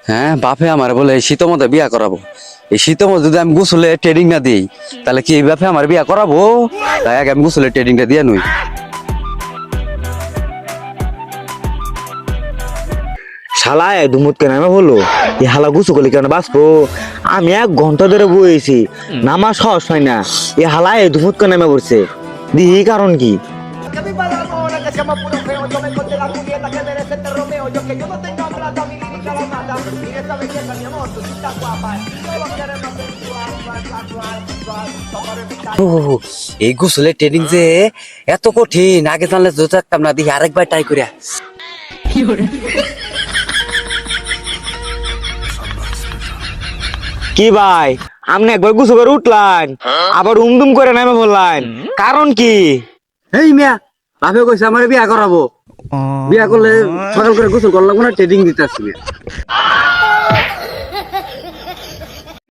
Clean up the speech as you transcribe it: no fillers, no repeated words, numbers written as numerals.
হ্যাঁ, বাপে আমার বলে এই শীতের মধ্যে বিয়া করাবো। এই শীতের মধ্যে যদি আমি গোসলে ট্রেডিং না দিই, তাহলে কি এই বাপে আমার বিয়া করাবো? তাই আগে আমি গোসলে ট্রেডিংটা দিয়ে নই। শালায় দুমুত কেন আমি বললো এই হালা গুছু করলে কেন বাঁচবো? আমি 1 ঘন্টা ধরে বইছি, নামা সাহস হয় না। এই হালায় দুমুত কেন নেমে পড়ছে, দিহি কারণ কি? Que viva la mona, que se llama puro feo. Yo me encontré la Julieta que merece este Romeo. Yo que yo no tenga plata, mi lírica la mata. Y esa belleza, mi amor, tú sí estás guapa. Solo queremos sensual, sensual, sensual. এই গোসলে trading যে এত কঠিন, আগে জানলে তো থাকতাম না। দেখি আরেকবার ট্রাই করিয়া। কি ভাই, আপনি একবার গুছু করে উঠলেন, আবার উমদুম করে নেমে পড়লেন, কারণ কি? এই মিয়া, বাপে কইছে আমার বিয়া করাবো। বিয়া করলে সকাল করে গোসল করলাম না, ট্রেডিং দিতে আসছি।